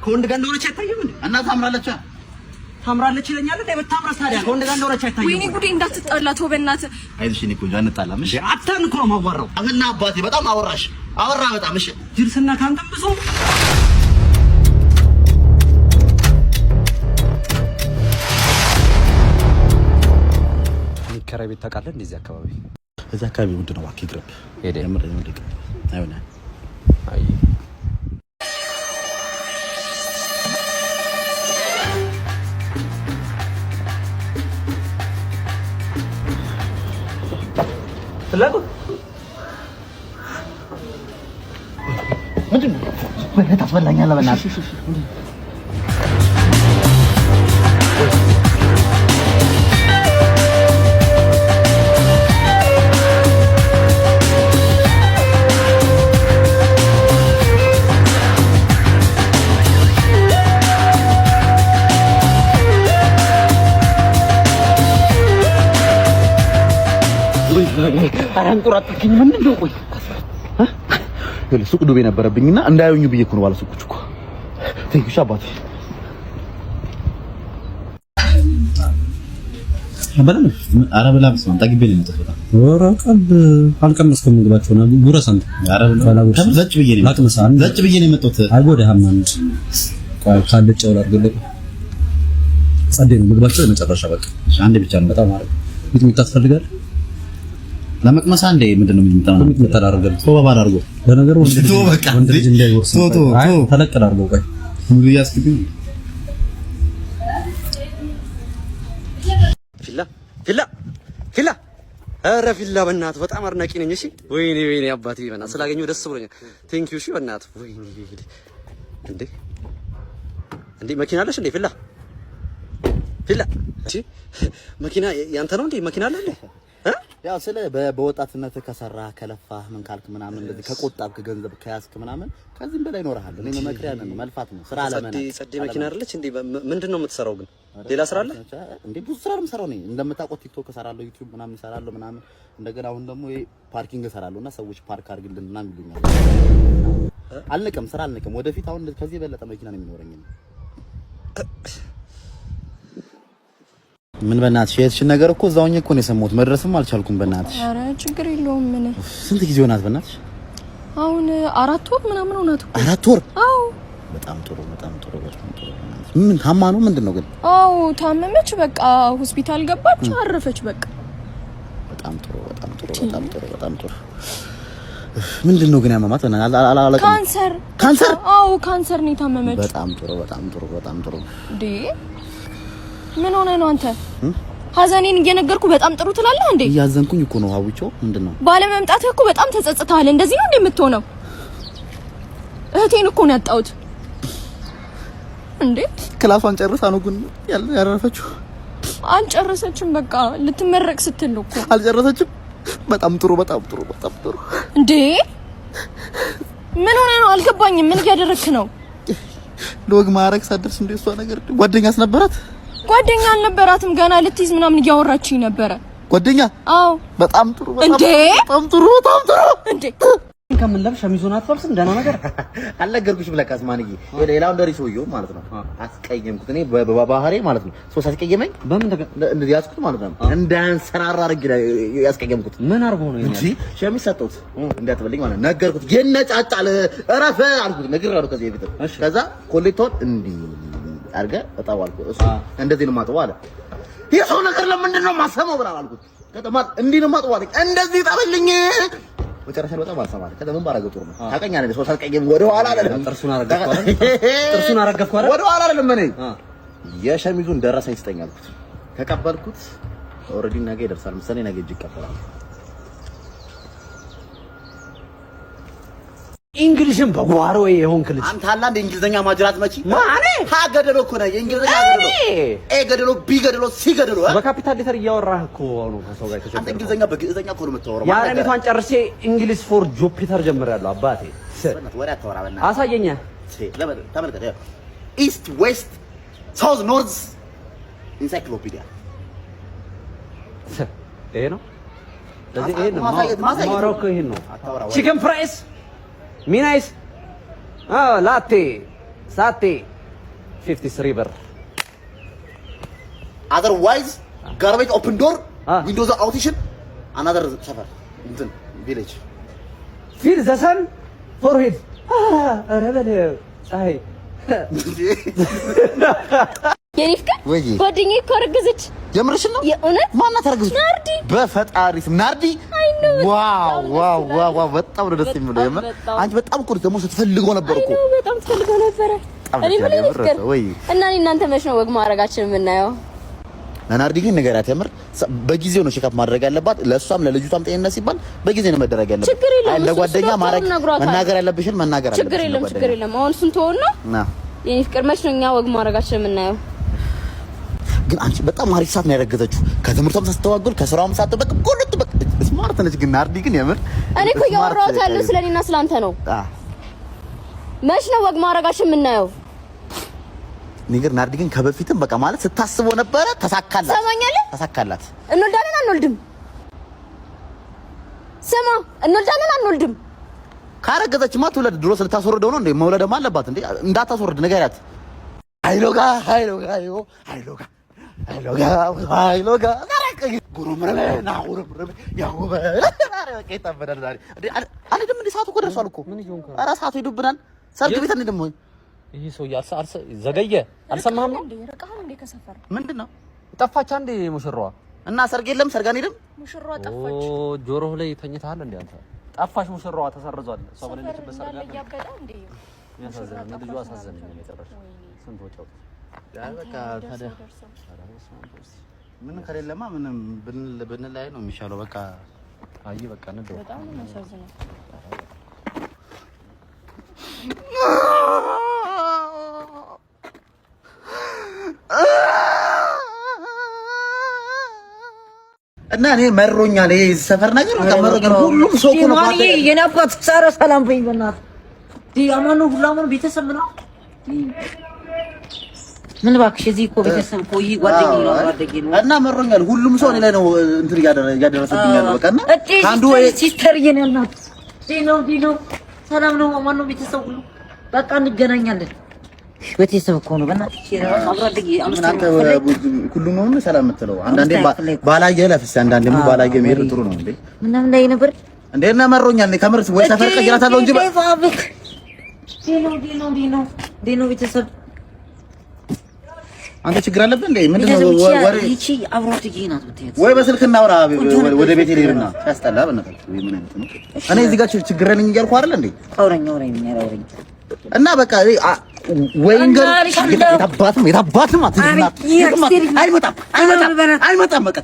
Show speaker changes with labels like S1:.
S1: ከወንድ ጋር እንደሆነች አይታየም እንዴ?
S2: እና ታምራለች
S1: ይለኛል እንዴ? በታምራስ ታዲያ ከወንድ ጋር እንደሆነች አይታየም?
S3: ወይኔ ጉዴ እንዳትጣላ ተው በእናትህ።
S2: አይዞሽ እኔ ቆንጆ አንጣላም። እሺ
S1: አታን እኮ ነው የማዋራው።
S2: አሁንና አባቴ በጣም አወራ በጣም። እሺ
S1: ጅርስና ካንተም ብዙ
S4: ከራይ ቤት ታውቃለህ? እንደዚህ አካባቢ
S2: እዛ አካባቢ ምንድን ነው እባክህ ይቅርብ።
S4: ሄደ
S2: የምር አይሆነ
S4: አይ
S1: ፍላጎት
S2: ምንድን ነው? በእናትህ ታስበላኛለህ በእናትህ። አራንቁራጥኝ ምንድን ነው? ቆይ ሱቅ ዱቤ ነበረብኝና እንዳያዩኝ ብዬ እኮ ነው ባለ ሱቆች እኮ። ቴንኪው አባቴ። አረብላ በስመ አብ ጠግቤ ነው የምጠፋው።
S4: ወራቀብ አልቀመስኩም ምግባቸው ነው ጉረሳን
S2: አረብላ ዘጭ ብዬ ነው የመጣሁት።
S4: አይጎዳህም አንድ ካልጨው ላድርግልህ። ጸዴ ነው ምግባቸው የመጨረሻ በቃ
S2: አንዴ ብቻ ነው።
S4: በጣም አሪፍ ሚጥሚጣ ትፈልጋለህ?
S2: ለመቅመሳ እንደ ምንድነው
S4: የምታደርገው?
S2: ባባል አድርጎ
S4: ለነገሩ ወንድ ልጅ እንዳይወርስ ተለቀል አድርጎ ቆይ
S2: ሙሉ ያስክብኝ።
S4: ፊላ ኧረ ፊላ በእናትህ በጣም አድናቂ ነኝ። እሺ ወይኔ አባቴ በእናትህ ስላገኘሁ ደስ ብሎኛል። ቴንክ ዩ። እሺ በእናትህ ወይኔ እንዴ መኪና አለሽ እንዴ? ፊላ እሺ መኪና ያንተ ነው እንዴ? መኪና አለ እንዴ?
S2: ያው ስለ በወጣትነት ከሰራ ከለፋ ምን ካልክ ምናምን እንደዚህ ከቆጣብክ ገንዘብ ከያዝክ ምናምን ከዚህም በላይ ይኖርሃል። እኔ መመክሪያ ነኝ መልፋት ነው ስራ ለምን
S4: ጸዴ መኪና አይደለች እንዴ? ምንድነው የምትሰራው ግን? ሌላ ስራ አለ
S2: እንዴ? ብዙ ስራ ነው የምሰራው ነኝ። እንደምታውቀው ቲክቶክ እሰራለሁ፣ ዩቲዩብ ምናምን እሰራለሁ ምናምን። እንደገና አሁን ደግሞ ፓርኪንግ እሰራለሁና ሰዎች ፓርክ አድርግልን ምናምን ይሉኛል። አልንቅም፣ ስራ አልንቅም። ወደፊት አሁን ከዚህ የበለጠ መኪና ነው የሚኖረኝ። ምን በእናትሽ የትሽ ነገር እኮ እዛውኝ እኮ ነው የሰማሁት። መድረስም አልቻልኩም በእናትሽ።
S3: ኧረ ችግር የለውም። ምን
S2: ስንት ጊዜ ሆናት በእናትሽ?
S3: አሁን 4 ወር ምናምን ሆናት እኮ።
S2: 4 ወር?
S3: አዎ።
S2: በጣም ጥሩ። ምን ታማ ነው ምንድን ነው ግን?
S3: አዎ ታመመች፣ በቃ ሆስፒታል ገባች፣ አረፈች በቃ።
S2: በጣም ጥሩ። ምንድን ነው ግን ያመማት? ካንሰር?
S3: አዎ ካንሰር ነው የታመመች።
S2: በጣም ጥሩ
S3: እንዴ ምን ሆነ ነው አንተ? ሀዘኔን እየነገርኩ በጣም ጥሩ ትላለህ እንዴ?
S2: እያዘንኩኝ እኮ ነው። ሀውቾ ምንድነው?
S3: ባለመምጣትህ እኮ በጣም ተጸጽተሃል። እንደዚህ ነው እንደምትሆነው? እህቴን እኮ ነው ያጣሁት። እንዴ
S2: ክላሷን ጨርሳ ነው ግን ያረፈችው?
S3: አልጨረሰችም። በቃ ልትመረቅ ስትል ነው እኮ።
S2: አልጨረሰችም። በጣም ጥሩ።
S3: እንዴ ምን ሆነ ነው? አልገባኝም። ምን እያደረክ ነው?
S2: ሎግ ማረክ ሳደርስ እንደ እሷ ነገር ጓደኛስ ነበራት?
S3: ጓደኛ አልነበራትም። ገና ልትይዝ ምናምን እያወራችኝ ነበረ።
S2: ጓደኛ?
S3: አዎ።
S2: በጣም ጥሩ። በጣም ጥሩ።
S1: እንዴ ከምን ለብሽ ሸሚዙን አትለብስም? ደህና ነገር
S2: አልነገርኩሽም። ለካስ ማንዬ ሌላው እንደሪ ሰውዬው ማለት ነው አስቀየምኩት። እኔ በባህሬ ማለት ነው ሶስት አስቀየመኝ።
S1: በምን
S2: እንደዚህ ያስኩት ማለት ነው እንዳንሰራራ አድርጌ ያስቀየምኩት።
S1: ምን አርጎ ነው
S2: እንጂ ሸሚዝ ሰጠሁት እንዳትበልኝ ማለት ነገርኩት። የነጫጫል እረፈ አልኩት። ነግሬዋለሁ ከዚህ በፊት። ከዛ ኮሌቶን እንዲህ አድርገህ እጣው አልኩት። እሱ እንደዚህ ነው የማጥበው አለ። የሰው ነገር ለምንድን ነው የማሰማው ብላ አልኩት። ከተማ እንዲህ ነው የማጥበው አለኝ። እንደዚህ ጣበልኝ። መጨረሻ ላይ በጣም አልሰማም። ከዛ ምን ባረገው ጥሩ ነው ታውቀኛለህ። ሶስት አልቀየም ወደ ኋላ አይደለም።
S1: ጥርሱን አረገፍኩ አይደል?
S2: ወደ ኋላ አይደለም። እኔ የሸሚዙን ደረሰኝ ስጠኝ አልኩት። ተቀበልኩት። ኦልሬዲ ነገ ይደርሳል መሰለኝ። ነገ እጅ ይቀበላል።
S1: እንግሊዝም በጓሮ የሆንክ ልጅ
S2: አንተ አላ እንደ እንግሊዘኛ ማጅራት መቺ
S1: ማኔ
S2: ገደሎ እኮ ነው የእንግሊዘኛ ገደሎ ገደሎ ገደሎ ገደሎ
S1: በካፒታል ሌተር እያወራህ እኮ ነው ከሰው ጋር ተጨምሮ።
S2: አንተ እንግሊዘኛ በግዕዘኛ እኮ ነው የምታወራው።
S1: ያረኒቷን ጨርሼ እንግሊዝ ፎር ጁፒተር ጀምሬያለሁ አባቴ።
S2: ወሬ አታወራ በእናትህ።
S1: አሳየኛ።
S2: ተመልከት። ኢስት ዌስት ሳውዝ ኖርዝ ኢንሳይክሎፒዲያ
S1: ይሄ ነው። ስለዚህ ይሄ ነው ማሮኮ። ይሄ ነው ቺክን ፍራይስ ሚናይስ ላቴ ሳቴ
S4: 53 ብር
S2: otherwise garbage open door windows outation another ሰፈር እንትን village
S4: feel the sun forehead ኧረ በል ፀሐይ
S3: የኔ ፍቅር ጓደኛዬ እኮ አረገዘች
S2: የምርሽን ነው
S3: የእውነት
S2: ማናት አረገዘች
S3: ናርዲ
S2: በፈጣሪ ስም ናርዲ ዋው በጣም ነው ደስ የሚለው የምር አንቺ በጣም እኮ ደግሞ ስትፈልገው ነበር እኮ
S3: በጣም ስትፈልገው ነበር እኔ ምን ፍቅር እና እናንተ መች ነው ወግ ማረጋችን የምናየው
S2: ናርዲ ግን ነገራት የምር በጊዜው ነው ቼክአፕ ማድረግ ያለባት ለሷም ለልጅቷም ጤንነት ሲባል በጊዜ ነው መደረግ ያለባት ለጓደኛ ማድረግ መናገር ያለብሽን መናገር አለብሽ
S3: ችግር የለም አሁን እሱን ተወውና የኔ ፍቅር መች ነው እኛ ወግ ማረጋችን የምናየው
S2: ግን አንቺ በጣም አሪፍ ሰዓት ነው ያረገዘችው ከትምህርቷም ሳትተዋገል ከስራውም ሳትበቅ ጎልት በቅ ስማርት ነች ግን ናርዲ ግን የምር
S3: እኔ እኮ ያወራሁት ያለው ስለኔና ስላንተ ነው መች ነው ወግ ማረጋችን የምናየው
S2: ነገር ናርዲ ግን ከበፊትም በቃ ማለት ስታስበው ነበረ ተሳካላት
S3: ሰማኛለህ
S2: ተሳካላት
S3: እንወልዳለን አንወልድም ስማ እንወልዳለን አንወልድም
S2: ካረገዘችማ ትውለድ ድሮ ስለታስወርደው ነው እንዴ መውለድማ አለባት እንዴ እንዳታስወርድ ንገሪያት ሃይሎጋ ጉሩምረለ ናውሩምረለ ያውበ ለራቀ ተበደል ዛሬ አለ ደም እንደ ሰዓቱ እኮ ደርሷል እኮ ኧረ ሰዓቱ ይዱብናል ሰርግ ቤት እንደ ደሞ
S4: ይሄ ሰው ያርሰ ዘገየ አልሰማህም ነው
S3: ይረቃል እንደ ከሰፈር
S2: ምንድነው
S4: ጠፋች አንዴ ሙሽራዋ
S2: እና ሰርግ የለም ሰርግ አንሄድም
S3: ሙሽራዋ ጠፋች
S4: ጆሮህ ላይ ተኝተሃል እንዴ አንተ ጠፋሽ ሙሽራዋ ተሰርዟል ሰው በሌለችበት ሰርግ አለ
S3: ያበዳ እንዴ
S4: ያሳዘነ ልጁ አሳዘነኝ መጨረሻ ስንት ወጣው
S2: ያ በቃ ታዲያ ምን ከሌለማ ምንም ብንላይ ነው የሚሻለው በቃ
S4: አይ በቃ እንደው
S3: በጣም ነው የሚያሳዝነው
S2: እና እኔ መሮኛል ይሄ ሰፈር ነገር በቃ መሮኛል ሁሉም ሰው እኮ ነው
S5: ማን የናፍቆት ሳራ ሰላም በይ በእናትህ ዲያማኑ ሁላሙን ቤተሰብ ነው ምን እባክሽ እዚህ እኮ ቤተሰብ እኮ ይሄ ጓደኛዬ ነው
S2: እና መሮኛል ሁሉም ሰው እኔ ላይ ነው እንትን ያደረሰብኝ ያለው በቃ እና አንዱ
S5: ሲስተር የኔናት ዲኖ ሰላም ነው ማን ነው ቤተሰብ ሁሉ በቃ እንገናኛለን ቤተሰብ እኮ ነው በእናትሽ አብራደግ
S2: አንተ ሁሉም ነው ሰላም የምትለው አንዳንዴ ባላየ ለፍስ አንዳንዴ ባላየ መሄድ ጥሩ ነው እንዴ
S5: ምንም ላይ ነበር
S2: እንዴ እና መሮኛል ከመር ወይ ሰፈር ቀይራታለሁ እንጂ
S5: ዲኖ ቤተሰብ
S2: አንተ ችግር አለብህ እንዴ ምንድነው ወሬ
S5: ይቺ አብሮት ይናት ብትሄድ
S2: ወይ በስልክ እናውራ ወደ ቤቴ ልሄድና ሲያስጠላ በእናትህ ወይ ምን አይነት ነው እኔ እዚህ ጋር ችግር ነኝ እያልኩ አይደል እንዴ
S5: አውረኝ
S2: እና በቃ ወይ እንገር የታባትም አትይና አይመጣም በቃ